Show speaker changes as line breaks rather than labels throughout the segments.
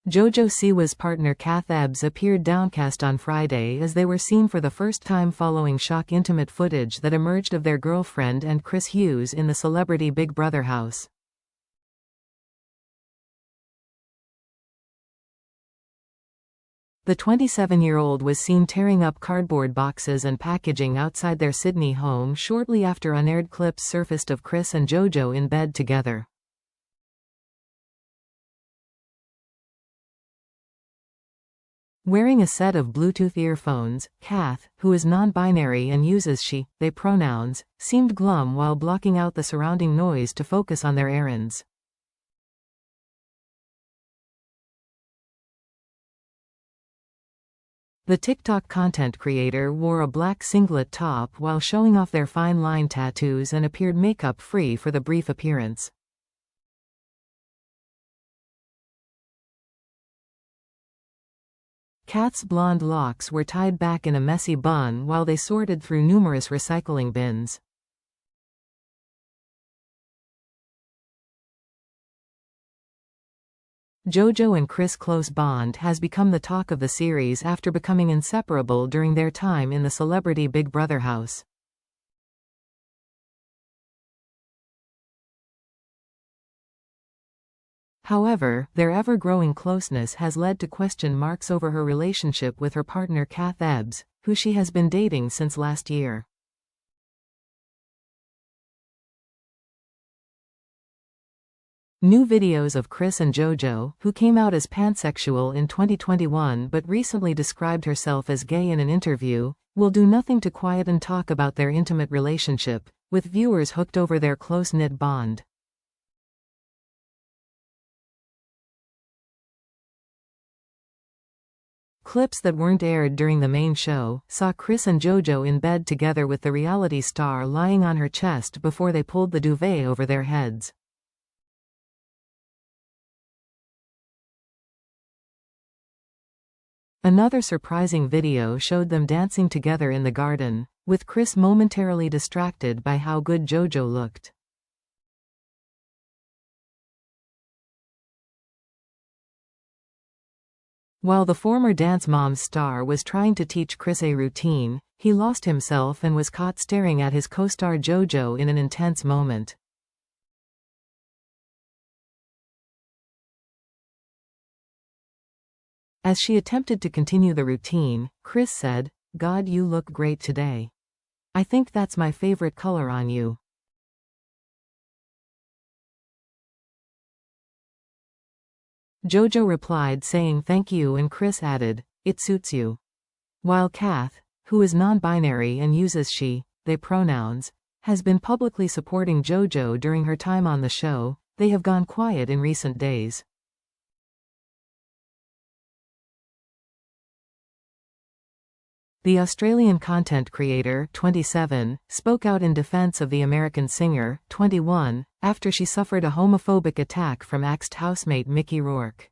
JoJo Siwa's partner Kath Ebbs appeared downcast on Friday as they were seen for the first time following shock intimate footage that emerged of their girlfriend and Chris Hughes in the celebrity Big Brother house. The 27-year-old was seen tearing up cardboard boxes and packaging outside their Sydney home shortly after unaired clips surfaced of Chris and JoJo in bed together. Wearing a set of Bluetooth earphones, Kath, who is non-binary and uses she/they pronouns, seemed glum while blocking out the surrounding noise to focus on their errands. The TikTok content creator wore a black singlet top while showing off their fine line tattoos and appeared makeup-free for the brief appearance. Kath's blonde locks were tied back in a messy bun while they sorted through numerous recycling bins. JoJo and Chris' close bond has become the talk of the series after becoming inseparable during their time in the celebrity Big Brother house. However, their ever-growing closeness has led to question marks over her relationship with her partner Kath Ebbs, who she has been dating since last year. New videos of Chris and JoJo, who came out as pansexual in 2021 but recently described herself as gay in an interview, will do nothing to quieten talk about their intimate relationship, with viewers hooked over their close-knit bond. Clips that weren't aired during the main show saw Chris and JoJo in bed together with the reality star lying on her chest before they pulled the duvet over their heads. Another surprising video showed them dancing together in the garden, with Chris momentarily distracted by how good JoJo looked. While the former Dance Moms star was trying to teach Chris a routine, he lost himself and was caught staring at his co-star JoJo in an intense moment. As she attempted to continue the routine, Chris said, "God, you look great today. I think that's my favorite color on you." JoJo replied saying thank you and Chris added, "It suits you." While Kath, who is non-binary and uses she/they pronouns, has been publicly supporting JoJo during her time on the show, they have gone quiet in recent days. The Australian content creator, 27, spoke out in defense of the American singer, 21, after she suffered a homophobic attack from axed housemate Mickey Rourke.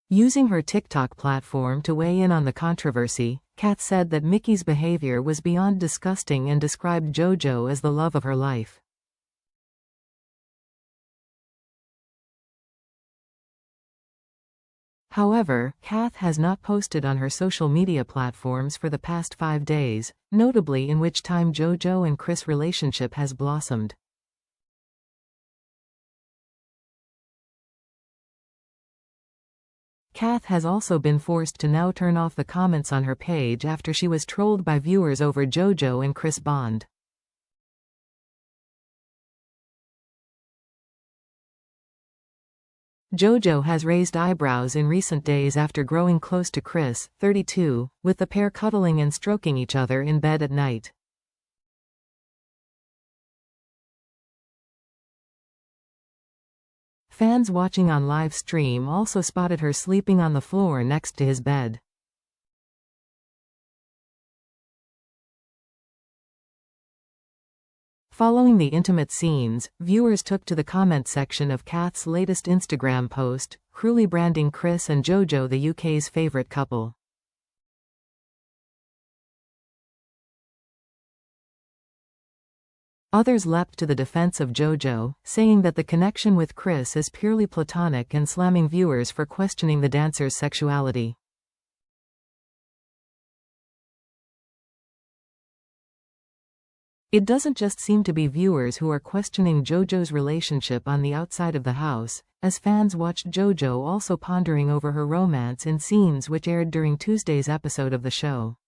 Using her TikTok platform to weigh in on the controversy, Kath said that Mickey's behavior was beyond disgusting and described JoJo as the love of her life. However, Kath has not posted on her social media platforms for the past 5 days, notably in which time JoJo and Chris' relationship has blossomed. Kath has also been forced to now turn off the comments on her page after she was trolled by viewers over JoJo and Chris' bond. JoJo has raised eyebrows in recent days after growing close to Chris, 32, with the pair cuddling and stroking each other in bed at night. Fans watching on live stream also spotted her sleeping on the floor next to his bed. Following the intimate scenes, viewers took to the comment section of Kath's latest Instagram post, cruelly branding Chris and JoJo the UK's favourite couple. Others leapt to the defense of JoJo, saying that the connection with Chris is purely platonic and slamming viewers for questioning the dancer's sexuality. It doesn't just seem to be viewers who are questioning JoJo's relationship on the outside of the house, as fans watched JoJo also pondering over her romance in scenes which aired during Tuesday's episode of the show.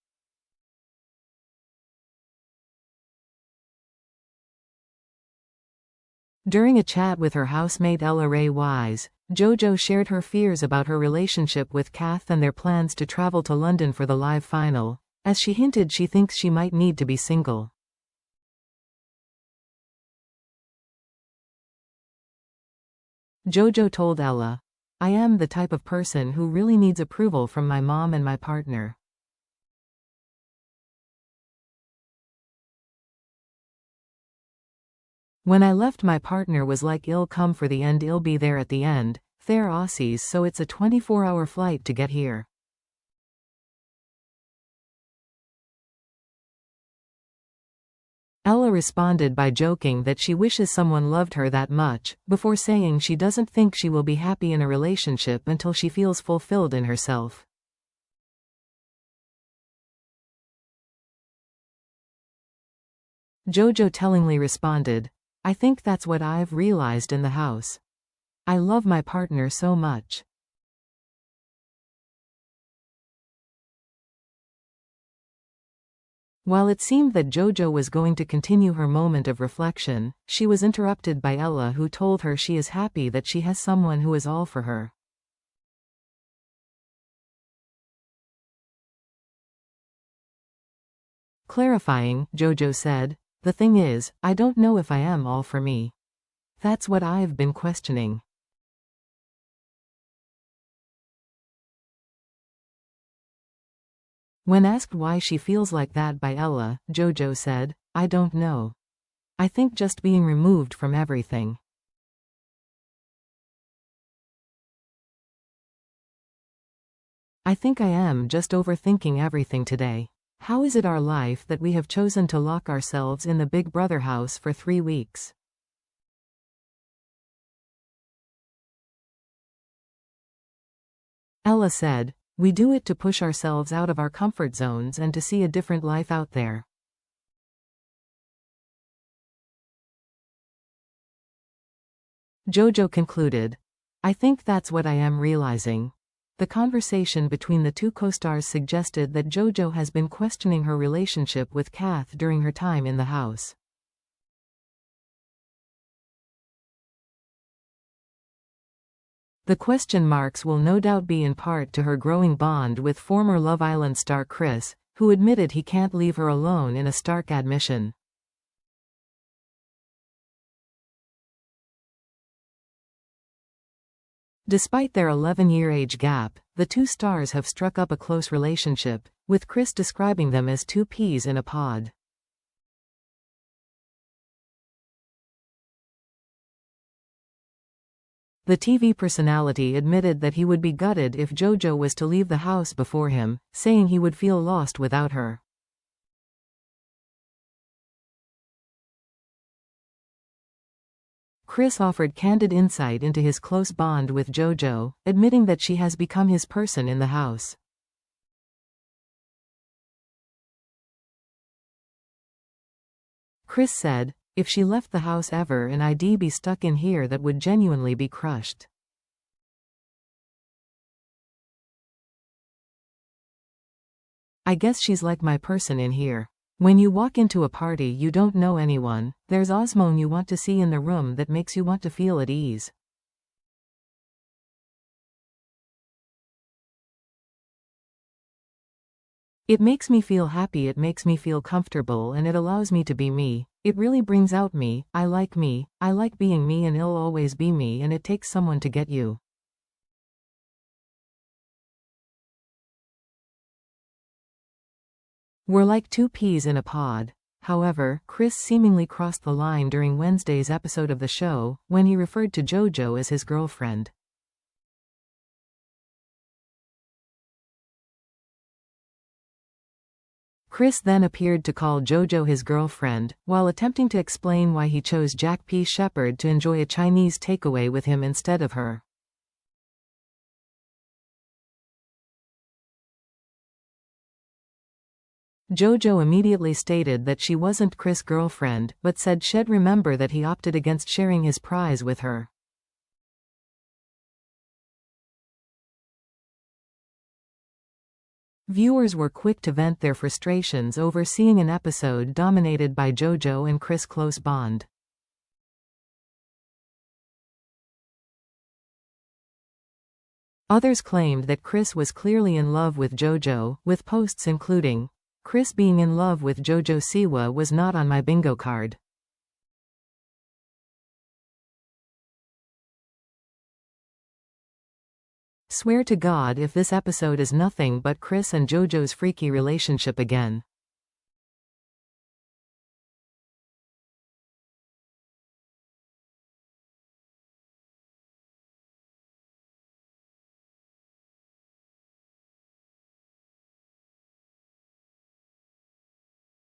During a chat with her housemate Ella Ray Wise, JoJo shared her fears about her relationship with Kath and their plans to travel to London for the live final, as she hinted she thinks she might need to be single. JoJo told Ella, "I am the type of person who really needs approval from my mom and my partner. When I left, my partner was like, 'I'll come for the end, I'll be there at the end, they're Aussies, so it's a 24-hour flight to get here.'" Ella responded by joking that she wishes someone loved her that much, before saying she doesn't think she will be happy in a relationship until she feels fulfilled in herself. JoJo tellingly responded, "I think that's what I've realized in the house. I love my partner so much." While it seemed that JoJo was going to continue her moment of reflection, she was interrupted by Ella, who told her she is happy that she has someone who is all for her. Clarifying, JoJo said, "The thing is, I don't know if I am all for me. That's what I've been questioning." When asked why she feels like that by Ella, JoJo said, "I don't know. I think just being removed from everything. I think I am just overthinking everything today. How is it our life that we have chosen to lock ourselves in the Big Brother house for 3 weeks?" Ella said, "We do it to push ourselves out of our comfort zones and to see a different life out there." JoJo concluded, "I think that's what I am realizing." The conversation between the two co-stars suggested that JoJo has been questioning her relationship with Kath during her time in the house. The question marks will no doubt be in part to her growing bond with former Love Island star Chris, who admitted he can't leave her alone in a stark admission. Despite their 11-year age gap, the two stars have struck up a close relationship, with Chris describing them as two peas in a pod. The TV personality admitted that he would be gutted if JoJo was to leave the house before him, saying he would feel lost without her. Chris offered candid insight into his close bond with JoJo, admitting that she has become his person in the house. Chris said, "If she left the house ever and I'd be stuck in here, that would genuinely be crushed. I guess she's like my person in here. When you walk into a party, you don't know anyone, there's osmone you want to see in the room that makes you want to feel at ease." "It makes me feel happy, it makes me feel comfortable, and it allows me to be me. It really brings out me, I like being me, and I'll always be me, and it takes someone to get you." "We're like two peas in a pod." However, Chris seemingly crossed the line during Wednesday's episode of the show, when he referred to JoJo as his girlfriend. Chris then appeared to call JoJo his girlfriend, while attempting to explain why he chose Jack P. Shepherd to enjoy a Chinese takeaway with him instead of her. JoJo immediately stated that she wasn't Chris' girlfriend, but said she'd remember that he opted against sharing his prize with her. Viewers were quick to vent their frustrations over seeing an episode dominated by JoJo and Chris' close bond. Others claimed that Chris was clearly in love with JoJo, with posts including, "Chris being in love with JoJo Siwa was not on my bingo card." Swear to God if this episode is nothing but Chris and JoJo's freaky relationship again.